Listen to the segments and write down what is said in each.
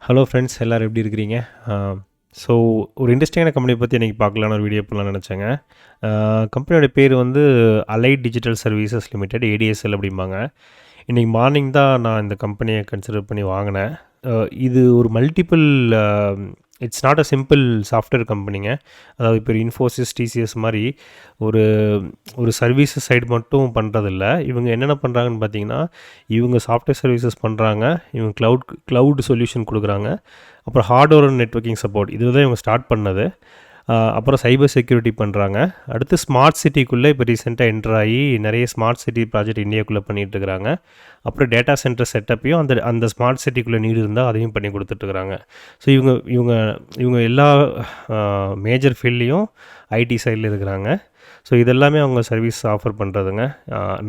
Hello friends, எல்லோரும் எப்படி இருக்கிறீங்க? ஸோ ஒரு இன்ட்ரெஸ்டிங்கான கம்பெனியை பற்றி இன்றைக்கி பார்க்கலான்னு ஒரு வீடியோ பண்ணலாம்னு நினச்சேங்க. கம்பெனியோட பேர் வந்து allied digital services limited, ADSL அப்படிம்பாங்க. இன்றைக்கி மார்னிங் தான் நான் இந்த கம்பெனியை கன்சிடர் பண்ணி வாங்கினேன். இது ஒரு multiple, it's not a simple software கம்பெனிங்க. அதாவது இப்போ இன்ஃபோசிஸ், டிசிஎஸ் மாதிரி ஒரு ஒரு சர்வீசஸ் சைடு மட்டும் பண்ணுறதில்ல. இவங்க என்னென்ன பண்ணுறாங்கன்னு பார்த்தீங்கன்னா, இவங்க சாஃப்ட்வேர் சர்வீசஸ் பண்ணுறாங்க, இவங்க க்ளவுட் சொல்யூஷன் கொடுக்குறாங்க, அப்புறம் ஹார்ட்வேர் அண்ட் நெட்வொர்க்கிங் சப்போர்ட், இது தான் இவங்க ஸ்டார்ட் பண்ணது. அப்புறம் சைபர் செக்யூரிட்டி பண்ணுறாங்க. அடுத்து ஸ்மார்ட் சிட்டிக்குள்ளே இப்போ ரீசெண்டாக என்டர் ஆகி நிறைய ஸ்மார்ட் சிட்டி ப்ராஜெக்ட் இந்தியாவுக்குள்ளே பண்ணிகிட்ருக்குறாங்க. அப்புறம் டேட்டா சென்டர் செட்டப்பையும் அந்த ஸ்மார்ட் சிட்டிக்குள்ளே நீடு இருந்தால் அதையும் பண்ணி கொடுத்துட்ருக்குறாங்க. ஸோ இவங்க இவங்க இவங்க எல்லா மேஜர் ஃபீல்ட்லேயும் ஐடி சைடில் இருக்கிறாங்க. ஸோ இதெல்லாமே அவங்க சர்வீஸ் ஆஃபர் பண்ணுறதுங்க.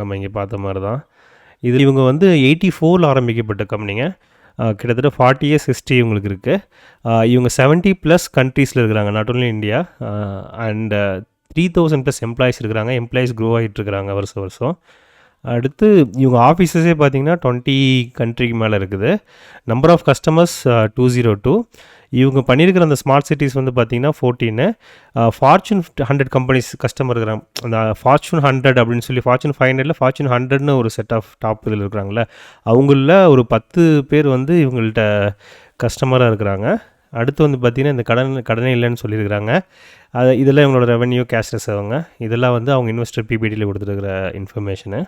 நம்ம இங்கே பார்த்த மாதிரி தான் இது. இவங்க வந்து 84 ஆரம்பிக்கப்பட்ட கம்பெனிங்க. கிட்டத்தட்ட 40 இயர்ஸ் ஹிஸ்ட்ரி இவங்களுக்கு இருக்குது. இவங்க 70+ கண்ட்ரீஸில் இருக்கிறாங்க, not only India. And 3000+ employees இருக்கிறாங்க. எம்ப்ளாயிஸ் க்ரோ ஆகிட்டுருக்குறாங்க வருஷம். அடுத்து இவங்க ஆஃபீஸஸே பார்த்திங்கன்னா 20 கண்ட்ரிக்கு மேலே இருக்குது. Number of customers 202. இவங்க பண்ணியிருக்கிற அந்த ஸ்மார்ட் சிட்டிஸ் வந்து பார்த்திங்கன்னா 14. ஃபார்ச்சூன் 100 கம்பெனிஸ் கஸ்டமர் இருக்கிறாங்க. அந்த ஃபார்ச்சூன் 100 அப்படின்னு சொல்லி, ஃபார்ச்சூன் 500ல் ஃபார்ச்சூன் 100ன்னு ஒரு செட் ஆஃப் டாப் இதில் இருக்கிறாங்களே, அவங்களில் ஒரு 10 பேர் வந்து இவங்கள்ட்ட கஸ்டமராக இருக்கிறாங்க. அடுத்து வந்து பார்த்திங்கன்னா இந்த கடனே இல்லைன்னு சொல்லியிருக்கிறாங்க. இதெல்லாம் இவங்களோட ரெவன்யூ, கேஷ் ரிசர்வுங்க. இதெல்லாம் வந்து அவங்க இன்வெஸ்டர் பிபிடியில் கொடுத்துருக்கிற இன்ஃபர்மேஷனு.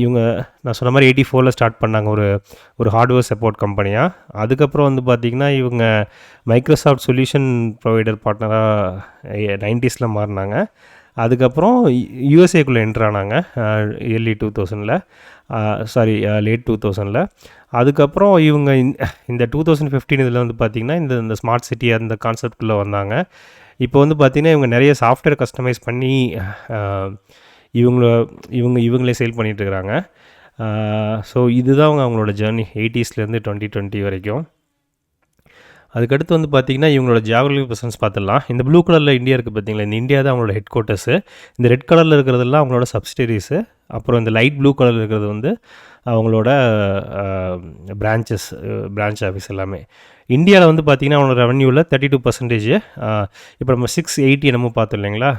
இவங்க நான் சொன்ன மாதிரி 84ல் ஸ்டார்ட் பண்ணாங்க ஒரு ஹார்ட்வேர் சப்போர்ட் கம்பெனியாக. அதுக்கப்புறம் வந்து பார்த்திங்கன்னா இவங்க மைக்ரோசாஃப்ட் சொல்யூஷன் ப்ரொவைடர் பார்ட்னராக 90ஸ்ல மாறினாங்க. அதுக்கப்புறம் யூஎஸ்ஏக்குள்ளே என்ட்ரு ஆனாங்க early 2000ல், லேட் 2000ல். அதுக்கப்புறம் இவங்க இந்த 2015 இதில் வந்து பார்த்திங்கன்னா இந்த ஸ்மார்ட் சிட்டி அந்த கான்செப்டுக்குள்ளே வந்தாங்க. இப்போ வந்து பார்த்திங்கன்னா இவங்க நிறைய சாஃப்ட்வேர் கஸ்டமைஸ் பண்ணி இவங்களே சேல் பண்ணிகிட்ருக்குறாங்க. ஸோ இதுதான் அவங்களோட ஜேர்னி 80ஸ்லேருந்து 2020 வரைக்கும். அதுக்கடுத்து வந்து பார்த்திங்கன்னா இவங்களோட ஜியாகிரபிக் ப்ரெசன்ஸ் பார்த்துடலாம். இந்த ப்ளூ கலரில் இந்தியா இருக்குது பார்த்திங்களா, இந்த இந்தியா தான் அவங்களோட ஹெட் குவார்ட்டர்ஸு. இந்த ரெட் கலரில் இருக்கிறதெல்லாம் அவங்களோட சப்சிடரிஸு. அப்புறம் இந்த லைட் ப்ளூ கலரில் இருக்கிறது வந்து அவங்களோட பிரான்ச் ஆஃபீஸ் எல்லாமே. இந்தியாவில் வந்து பார்த்திங்கன்னா அவங்களோட ரெவன்யூவில் 32%. இப்போ நம்ம 680 என்னமோ பார்த்தோம் இல்லைங்களா,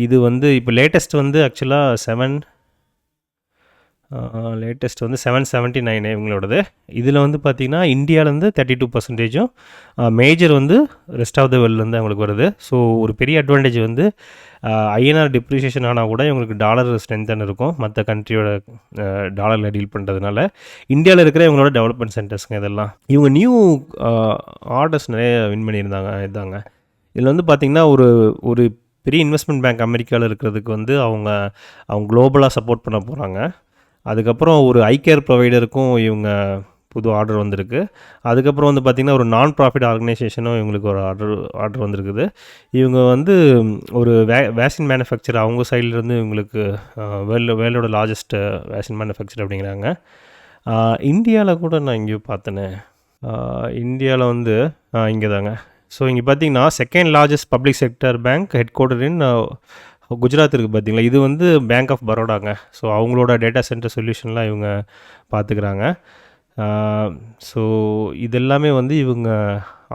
இது வந்து இப்போ லேட்டஸ்ட் வந்து ஆக்சுவலாக 779 இவங்களோடது. இதில் வந்து பார்த்திங்கன்னா இந்தியாவிலேருந்து 32%, மேஜர் வந்து ரெஸ்ட் ஆஃப் த வேர்ல்ட்லேருந்து அவங்களுக்கு வருது. ஸோ ஒரு பெரிய அட்வான்டேஜ் வந்து ஐஎன்ஆர் டிப்ரிசியேஷன் ஆனால் கூட இவங்களுக்கு டாலர் ஸ்ட்ரென்த்தன் இருக்கும், மற்ற கண்ட்ரியோட டாலரில் டீல் பண்ணுறதுனால. இந்தியாவில் இருக்கிற இவங்களோட டெவலப்மெண்ட் சென்டர்ஸுங்க இதெல்லாம். இவங்க நியூ ஆர்டர்ஸ் நிறைய வின் பண்ணியிருந்தாங்க. இதாங்க இதில் வந்து பார்த்திங்கன்னா ஒரு பெரிய இன்வெஸ்ட்மெண்ட் பேங்க் அமெரிக்காவில் இருக்கிறதுக்கு வந்து அவங்க குளோபலாக சப்போர்ட் பண்ண போகிறாங்க. அதுக்கப்புறம் ஒரு ஐகேர் ப்ரொவைடருக்கும் இவங்க புது ஆர்டர் வந்திருக்கு. அதுக்கப்புறம் வந்து பார்த்திங்கன்னா ஒரு நான் ப்ராஃபிட் ஆர்கனைசேஷனும் இவங்களுக்கு ஒரு ஆர்டர் வந்திருக்குது. இவங்க வந்து ஒரு வேக்சின் மேனுஃபேக்சர், அவங்க சைட்லேருந்து இவங்களுக்கு வேர்ல்டோட லார்ஜஸ்ட் வேக்சின் மேனுஃபேக்சர் அப்படிங்கிறாங்க. இந்தியாவில் கூட நான் இங்கேயோ பார்த்தேனே, இந்தியாவில் வந்து இங்கே தாங்க. ஸோ இங்கே பார்த்திங்கன்னா second largest public sector bank head quarter in Gujarat இருக்குது பார்த்திங்களா, இது வந்து பேங்க் ஆஃப் பரோடாங்க. ஸோ அவங்களோட டேட்டா சென்டர் சொல்யூஷன்லாம் இவங்க பார்த்துக்கிறாங்க. ஸோ இதெல்லாமே வந்து இவங்க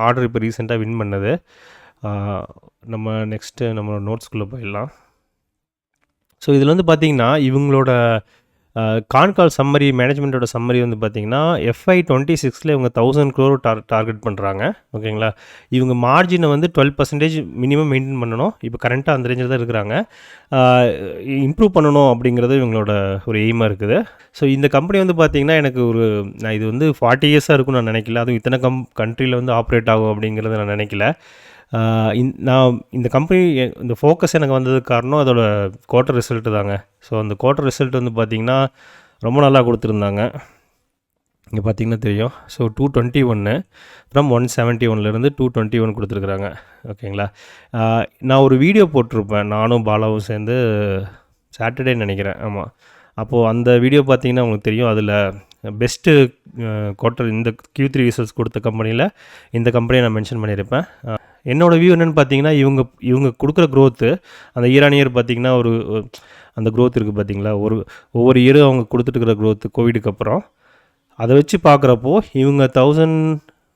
ஆர்டர் இப்போ ரீசெண்டாக வின் பண்ணது. நம்ம நெக்ஸ்ட்டு நம்மளோட நோட்ஸ்குள்ளே போயிடலாம். ஸோ இதில் வந்து பார்த்திங்கன்னா இவங்களோட கான்கால் சம்மரி, மேனேஜ்மெண்ட்டோட சம்மரி வந்து பார்த்திங்கன்னா FY 26ல் இவங்க 1000 crore டார்கெட் பண்ணுறாங்க. ஓகேங்களா, இவங்க மார்ஜினை வந்து 12% மினிமம் மெயின்டைன் பண்ணணும். இப்போ கரண்ட்டாக அந்த ரேஞ்சில் தான் இருக்கிறாங்க. இம்ப்ரூவ் பண்ணணும் அப்படிங்கிறது இவங்களோட ஒரு எய்மாக இருக்குது. ஸோ இந்த கம்பெனி வந்து பார்த்திங்கன்னா எனக்கு நான் இது வந்து 40 இயர்ஸாக இருக்கும்னு நான் நினைக்கல. அதுவும் இத்தனை கண்ட்ரியில் வந்து ஆப்ரேட் ஆகும் அப்படிங்கிறது நான் நினைக்கல. நான் இந்த கம்பெனி இந்த ஃபோக்கஸ் எனக்கு வந்ததுக்கு காரணம் அதோட குவார்ட்டர் ரிசல்ட்டு தாங்க. ஸோ அந்த குவார்ட்டர் ரிசல்ட் வந்து பார்த்திங்கன்னா ரொம்ப நல்லா கொடுத்துருந்தாங்க. இங்கே பார்த்திங்கன்னா தெரியும். ஸோ 221 ஃப்ரம் 171லேருந்து 221 கொடுத்துருக்குறாங்க. ஓகேங்களா, நான் ஒரு வீடியோ போட்டிருப்பேன், நானும் பாலாவும் சேர்ந்து, சாட்டர்டே நினைக்கிறேன். ஆமாம், அப்போது அந்த வீடியோ பார்த்திங்கன்னா உங்களுக்கு தெரியும். அதில் பெஸ்ட்டு குவார்ட்டர் இந்த Q3 ரிசல்ட்ஸ் கொடுத்த கம்பெனியில் இந்த கம்பெனியை நான் மென்ஷன் பண்ணியிருப்பேன். என்னோடய வியூ என்னென்னு பார்த்தீங்கன்னா, இவங்க கொடுக்குற க்ரோத்து, அந்த இயர் ஆன் இயர் பார்த்திங்கன்னா அந்த க்ரோத் இருக்குது பார்த்திங்களா, ஒவ்வொரு இயரும் அவங்க கொடுத்துட்டு இருக்கிற க்ரோத்து கோவிடுக்கு அப்புறம் அதை வச்சு பார்க்குறப்போ இவங்க 1000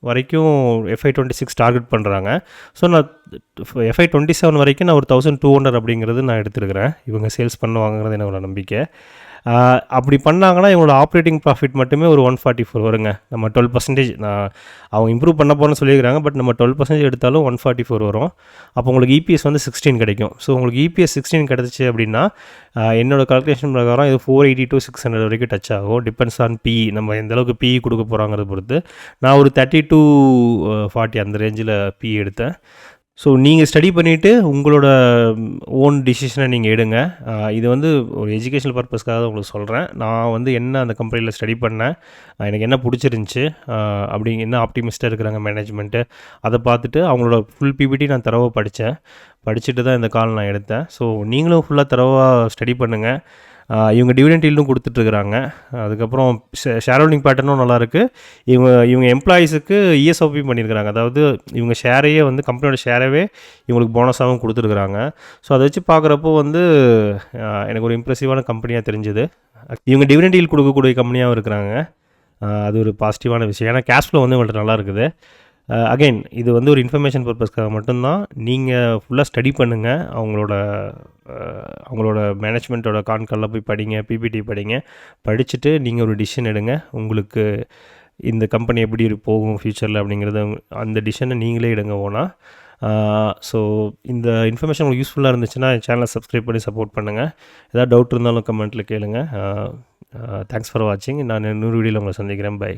வரைக்கும் FY26 டார்கெட் பண்ணுறாங்க. ஸோ நான் FY27 வரைக்கும் நான் ஒரு 1200 அப்படிங்கிறது நான் எடுத்துருக்கிறேன். இவங்க சேல்ஸ் பண்ணுவாங்கிறது என்னோட நம்பிக்கை. அப்படி பண்ணாங்கன்னா இவங்களோட ஆப்ரேட்டிங் ப்ராஃபிட் மட்டுமே ஒரு 144 வருங்க. நம்ம 12% நான் அவங்க இம்ப்ரூவ் பண்ண போகிறேன்னு சொல்லியிருக்கிறாங்க. பட் நம்ம 12% எடுத்தாலும் 144 வரும். அப்போ உங்களுக்கு EPS வந்து 16 கிடைக்கும். ஸோ உங்களுக்கு EPS 16 கிடச்சிச்சு அப்படின்னா என்னோடய கால்குலேஷன் பிரகாரம் இது 480 to 600 வரைக்கும் டச் ஆகும். டிபெண்ட்ஸ் ஆன் PE, நம்ம எந்த அளவுக்கு PE கொடுக்க போகிறாங்கிறத பொறுத்து. நான் ஒரு 30 to 40 அந்த ரேஞ்சில் PE எடுத்தேன். ஸோ நீங்கள் ஸ்டடி பண்ணிவிட்டு உங்களோட ஓன் டிசிஷனை நீங்கள் எடுங்க. இது வந்து ஒரு எஜுகேஷனல் பர்பஸ்க்காக தான் உங்களுக்கு சொல்கிறேன். நான் வந்து என்ன அந்த கம்பெனியில் ஸ்டடி பண்ணேன், எனக்கு என்ன பிடிச்சிருந்துச்சி, அப்படி என்ன ஆப்டிமிஸ்ட்டாக இருக்கிறாங்க மேனேஜ்மெண்ட்டு, அதை பார்த்துட்டு அவங்களோட ஃபுல் PPT நான் தரவாக படிச்சுட்டு தான் இந்த கால் நான் எடுத்தேன். ஸோ நீங்களும் ஃபுல்லாக தரவாக ஸ்டடி பண்ணுங்கள். இவங்க டிவிடெண்ட் ஈல்டும் கொடுத்துட்ருக்குறாங்க. அதுக்கப்புறம் ஷேர் ஹோல்டிங் பேட்டர்னும் நல்லாயிருக்கு. இவங்க எம்ப்ளாயீஸுக்கு ESOP பண்ணியிருக்கிறாங்க. அதாவது இவங்க ஷேரையே வந்து கம்பெனியோட ஷேரவே இவங்களுக்கு போனஸாகவும் கொடுத்துருக்குறாங்க. ஸோ அதை வச்சு பார்க்குறப்போ வந்து எனக்கு ஒரு இம்ப்ரெசிவான கம்பெனியாக தெரிஞ்சுது. இவங்க டிவிடெண்ட் ஈல்ட் கொடுக்கக்கூடிய கம்பெனியாகவும் இருக்கிறாங்க. அது ஒரு பாசிட்டிவான விஷயம். ஏன்னா கேஷ் ஃப்ளோ வந்து உங்கள்கிட்ட நல்லா இருக்குது. அகைன் இது வந்து ஒரு இன்ஃபர்மேஷன் பர்பஸ்க்காக மட்டும்தான். நீங்கள் ஃபுல்லாக ஸ்டடி பண்ணுங்கள். அவங்களோட மேனேஜ்மெண்ட்டோட கான்காலில் போய் படிங்க, PPT படிங்க. படிச்சுட்டு நீங்கள் ஒரு டிசிஷன் எடுங்க. உங்களுக்கு இந்த கம்பெனி எப்படி போகும் ஃப்யூச்சரில் அப்படிங்கிறத அந்த டிசிஷனை நீங்களே எடுங்க ஓனா. ஸோ இந்த இன்ஃபர்மேஷன் உங்களுக்கு யூஸ்ஃபுல்லாக இருந்துச்சுன்னா சேனலை சப்ஸ்கிரைப் பண்ணி சப்போர்ட் பண்ணுங்கள். ஏதாவது டவுட் இருந்தாலும் கமெண்ட்டில் கேளுங்கள். தேங்க்ஸ் ஃபார் வாட்சிங். நான் இன்னொரு வீடியோவில் உங்களை சந்திக்கிறேன். பை.